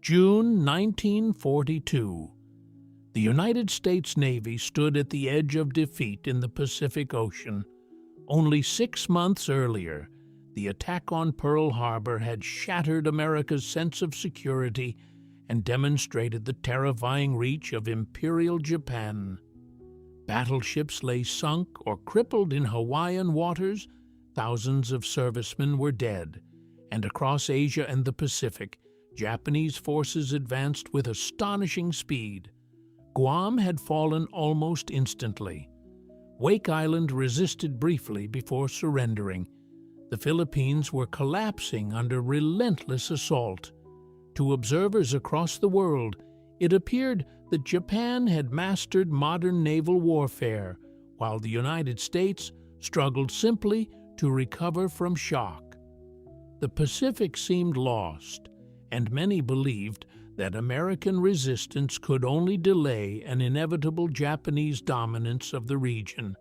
June 1942. The United States Navy stood at the edge of defeat in the Pacific Ocean. Only 6 months earlier, the attack on Pearl Harbor had shattered America's sense of security and demonstrated the terrifying reach of Imperial Japan. Battleships lay sunk or crippled in Hawaiian waters, thousands of servicemen were dead, and across Asia and the Pacific, Japanese forces advanced with astonishing speed. Guam had fallen almost instantly. Wake Island resisted briefly before surrendering. The Philippines were collapsing under relentless assault. To observers across the world, it appeared that Japan had mastered modern naval warfare, while the United States struggled simply to recover from shock. The Pacific seemed lost, and many believed that American resistance could only delay an inevitable Japanese dominance of the region.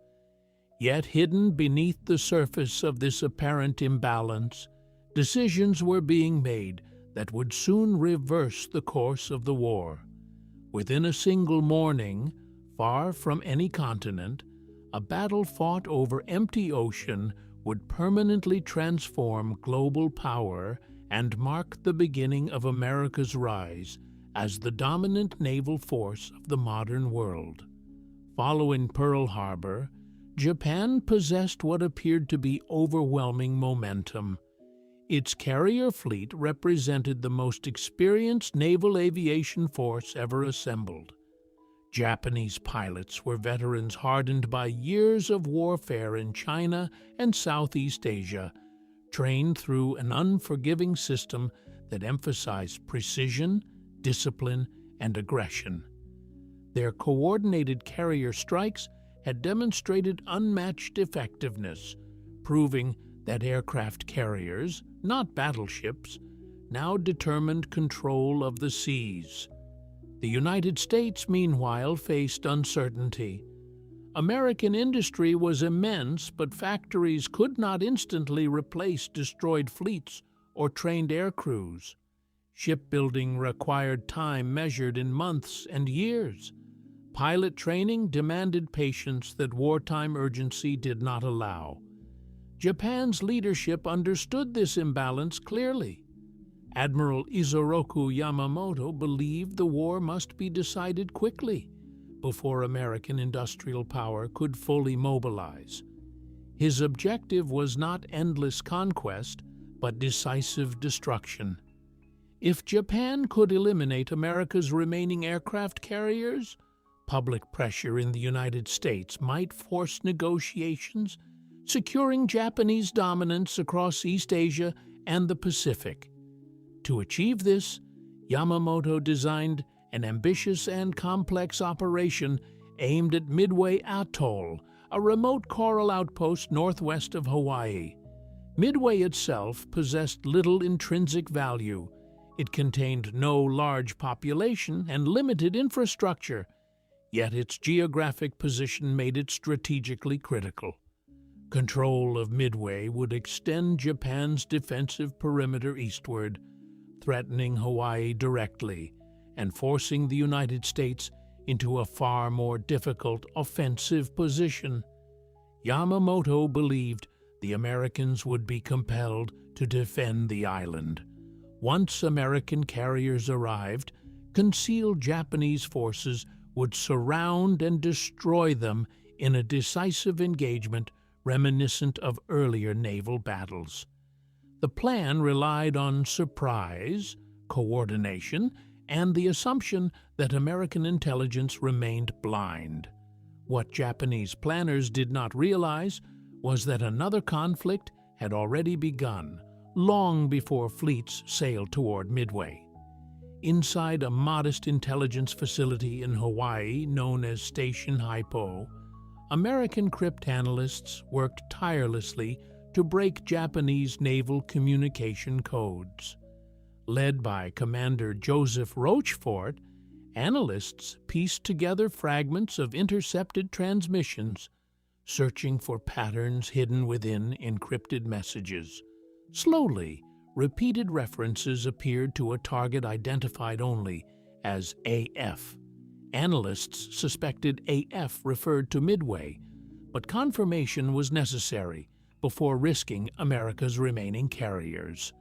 Yet hidden beneath the surface of this apparent imbalance, decisions were being made that would soon reverse the course of the war. Within a single morning, far from any continent, a battle fought over empty ocean would permanently transform global power and mark the beginning of America's rise as the dominant naval force of the modern world. Following Pearl Harbor, Japan possessed what appeared to be overwhelming momentum. Its carrier fleet represented the most experienced naval aviation force ever assembled. Japanese pilots were veterans hardened by years of warfare in China and Southeast Asia, trained through an unforgiving system that emphasized precision, discipline, and aggression. Their coordinated carrier strikes had demonstrated unmatched effectiveness, proving that aircraft carriers, not battleships, now determined control of the seas. The United States, meanwhile, faced uncertainty. American industry was immense, but factories could not instantly replace destroyed fleets or trained air crews. Shipbuilding required time measured in months and years. Pilot training demanded patience that wartime urgency did not allow. Japan's leadership understood this imbalance clearly. Admiral Isoroku Yamamoto believed the war must be decided quickly, before American industrial power could fully mobilize. His objective was not endless conquest, but decisive destruction. If Japan could eliminate America's remaining aircraft carriers, public pressure in the United States might force negotiations, securing Japanese dominance across East Asia and the Pacific. To achieve this, Yamamoto designed an ambitious and complex operation aimed at Midway Atoll, a remote coral outpost northwest of Hawaii. Midway itself possessed little intrinsic value. It contained no large population and limited infrastructure, yet its geographic position made it strategically critical. Control of Midway would extend Japan's defensive perimeter eastward, threatening Hawaii directly and forcing the United States into a far more difficult offensive position. Yamamoto believed the Americans would be compelled to defend the island. Once American carriers arrived, concealed Japanese forces would surround and destroy them in a decisive engagement reminiscent of earlier naval battles. The plan relied on surprise, coordination, and the assumption that American intelligence remained blind. What Japanese planners did not realize was that another conflict had already begun, long before fleets sailed toward Midway. Inside a modest intelligence facility in Hawaii known as Station Haipo, American cryptanalysts worked tirelessly to break Japanese naval communication codes. Led by Commander Joseph Rochefort, analysts pieced together fragments of intercepted transmissions, searching for patterns hidden within encrypted messages. Slowly, repeated references appeared to a target identified only as AF. Analysts suspected AF referred to Midway, but confirmation was necessary before risking America's remaining carriers.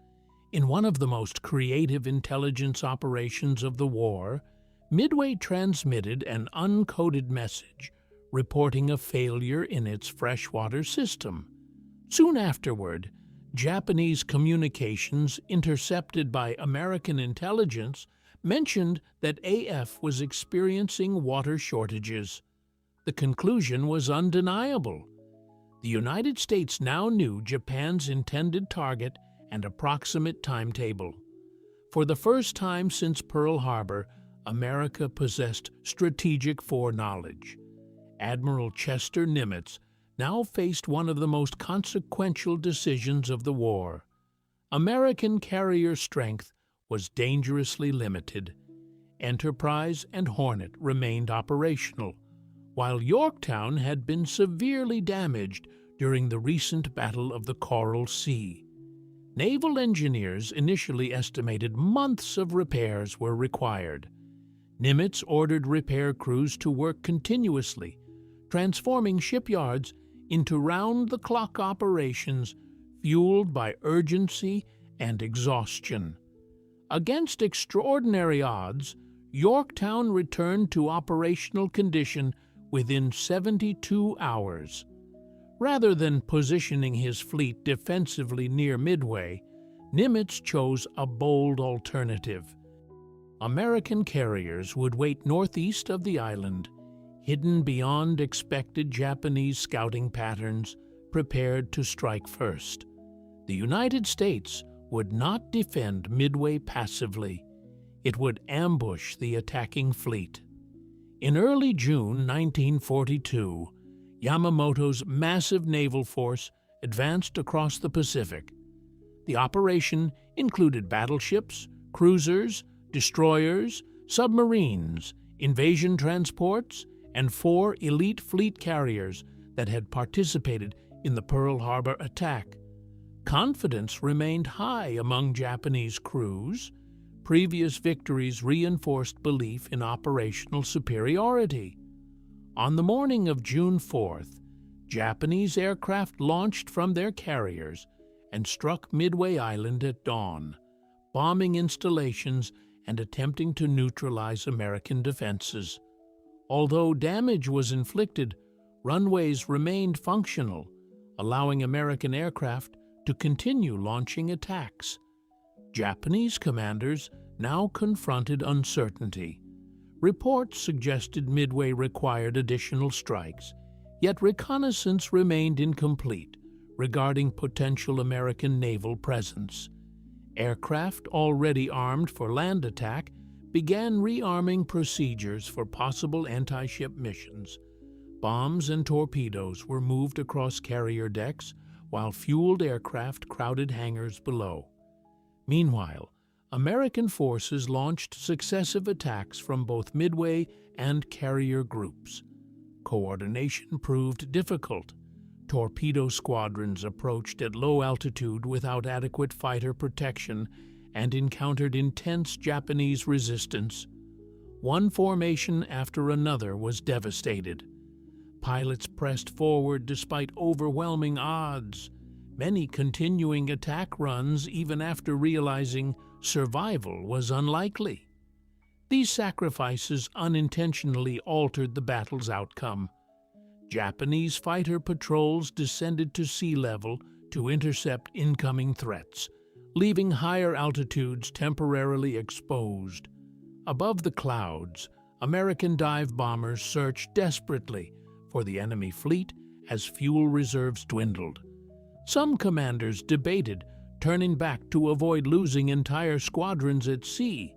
In one of the most creative intelligence operations of the war, Midway transmitted an uncoded message reporting a failure in its freshwater system. Soon afterward, Japanese communications intercepted by American intelligence mentioned that AF was experiencing water shortages. The conclusion was undeniable. The United States now knew Japan's intended target and approximate timetable. For the first time since Pearl Harbor, America possessed strategic foreknowledge. Admiral Chester Nimitz now faced one of the most consequential decisions of the war. American carrier strength was dangerously limited. Enterprise and Hornet remained operational, while Yorktown had been severely damaged during the recent Battle of the Coral Sea. Naval engineers initially estimated months of repairs were required. Nimitz ordered repair crews to work continuously, transforming shipyards into round-the-clock operations fueled by urgency and exhaustion. Against extraordinary odds, Yorktown returned to operational condition within 72 hours. Rather than positioning his fleet defensively near Midway, Nimitz chose a bold alternative. American carriers would wait northeast of the island, hidden beyond expected Japanese scouting patterns, prepared to strike first. The United States would not defend Midway passively. It would ambush the attacking fleet. In early June 1942, Yamamoto's massive naval force advanced across the Pacific. The operation included battleships, cruisers, destroyers, submarines, invasion transports, and 4 elite fleet carriers that had participated in the Pearl Harbor attack. Confidence remained high among Japanese crews. Previous victories reinforced belief in operational superiority. On the morning of June 4th, Japanese aircraft launched from their carriers and struck Midway Island at dawn, bombing installations and attempting to neutralize American defenses. Although damage was inflicted, runways remained functional, allowing American aircraft to continue launching attacks. Japanese commanders now confronted uncertainty. Reports suggested Midway required additional strikes, yet reconnaissance remained incomplete regarding potential American naval presence. Aircraft already armed for land attack began rearming procedures for possible anti-ship missions. Bombs and torpedoes were moved across carrier decks, while fueled aircraft crowded hangars below. Meanwhile, American forces launched successive attacks from both Midway and carrier groups. Coordination proved difficult. Torpedo squadrons approached at low altitude without adequate fighter protection and encountered intense Japanese resistance. One formation after another was devastated. Pilots pressed forward despite overwhelming odds, many continuing attack runs even after realizing survival was unlikely. These sacrifices unintentionally altered the battle's outcome. Japanese fighter patrols descended to sea level to intercept incoming threats, leaving higher altitudes temporarily exposed. Above the clouds, American dive bombers searched desperately for the enemy fleet as fuel reserves dwindled. Some commanders debated turning back to avoid losing entire squadrons at sea.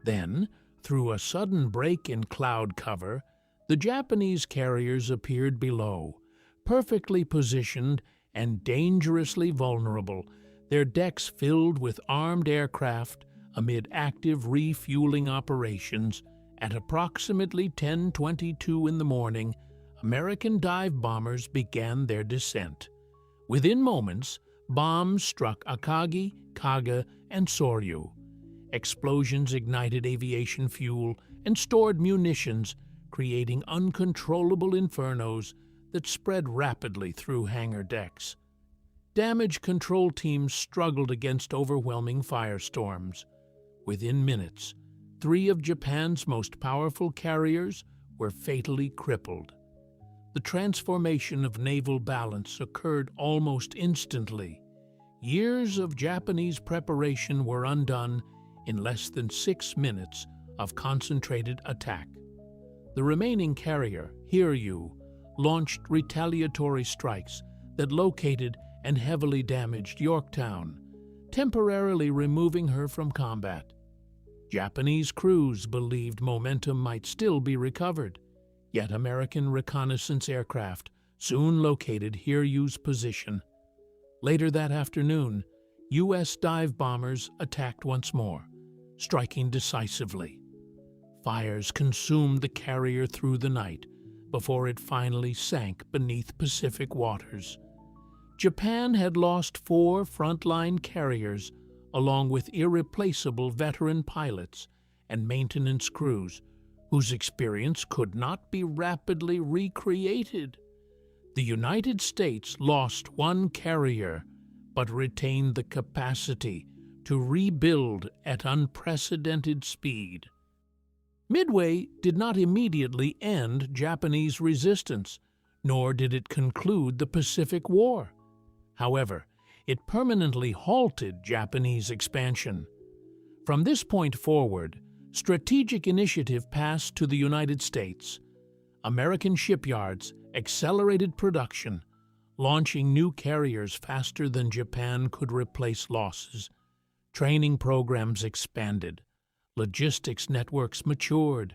Then, through a sudden break in cloud cover, the Japanese carriers appeared below, perfectly positioned and dangerously vulnerable, their decks filled with armed aircraft amid active refueling operations. At approximately 10:22 in the morning, American dive bombers began their descent. Within moments, bombs struck Akagi, Kaga, and Soryu. Explosions ignited aviation fuel and stored munitions, creating uncontrollable infernos that spread rapidly through hangar decks. Damage control teams struggled against overwhelming firestorms. Within minutes, 3 of Japan's most powerful carriers were fatally crippled. The transformation of naval balance occurred almost instantly. Years of Japanese preparation were undone in less than 6 minutes of concentrated attack. The remaining carrier, Hiryu, launched retaliatory strikes that located and heavily damaged Yorktown, temporarily removing her from combat. Japanese crews believed momentum might still be recovered, yet American reconnaissance aircraft soon located Hiryu's position. Later that afternoon, U.S. dive bombers attacked once more, striking decisively. Fires consumed the carrier through the night before it finally sank beneath Pacific waters. Japan had lost 4 frontline carriers, along with irreplaceable veteran pilots and maintenance crews whose experience could not be rapidly recreated. The United States lost 1 carrier, but retained the capacity to rebuild at unprecedented speed. Midway did not immediately end Japanese resistance, nor did it conclude the Pacific War. However, it permanently halted Japanese expansion. From this point forward, strategic initiative passed to the United States. American shipyards accelerated production, launching new carriers faster than Japan could replace losses. Training programs expanded, logistics networks matured,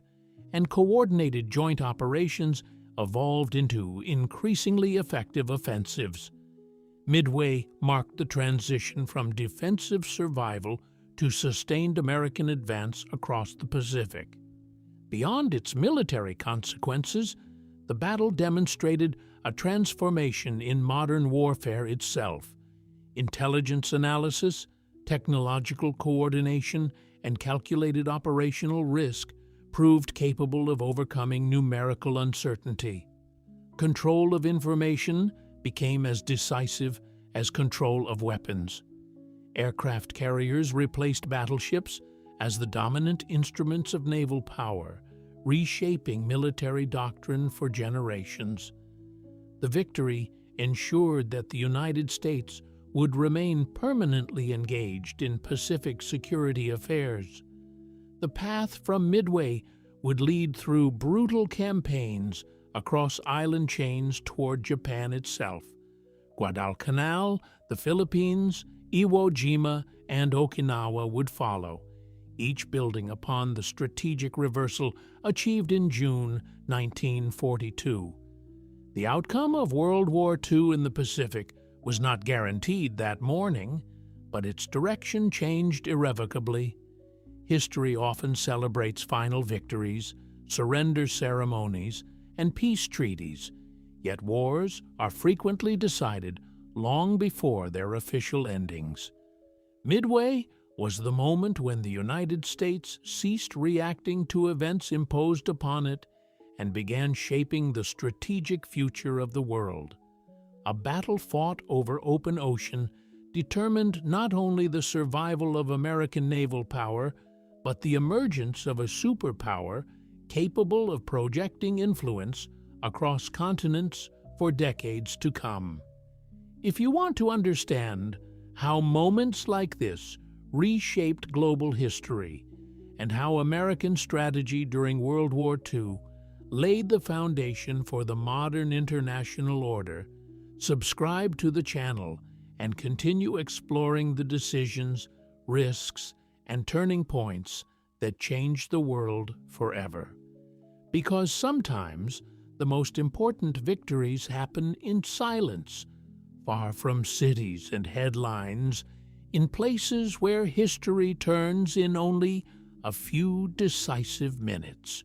and coordinated joint operations evolved into increasingly effective offensives. Midway marked the transition from defensive survival to sustained American advance across the Pacific. Beyond its military consequences, the battle demonstrated a transformation in modern warfare itself. Intelligence analysis, technological coordination, and calculated operational risk proved capable of overcoming numerical uncertainty. Control of information became as decisive as control of weapons. Aircraft carriers replaced battleships as the dominant instruments of naval power, reshaping military doctrine for generations. The victory ensured that the United States would remain permanently engaged in Pacific security affairs. The path from Midway would lead through brutal campaigns across island chains toward Japan itself. Guadalcanal, the Philippines, Iwo Jima, and Okinawa would follow, each building upon the strategic reversal achieved in June 1942. The outcome of World War II in the Pacific was not guaranteed that morning, but its direction changed irrevocably. History often celebrates final victories, surrender ceremonies, and peace treaties, yet wars are frequently decided long before their official endings. Midway was the moment when the United States ceased reacting to events imposed upon it and began shaping the strategic future of the world. A battle fought over open ocean determined not only the survival of American naval power, but the emergence of a superpower capable of projecting influence across continents for decades to come. If you want to understand how moments like this reshaped global history and how American strategy during World War II laid the foundation for the modern international order, subscribe to the channel and continue exploring the decisions, risks, and turning points that changed the world forever. Because sometimes the most important victories happen in silence, far from cities and headlines, in places where history turns in only a few decisive minutes.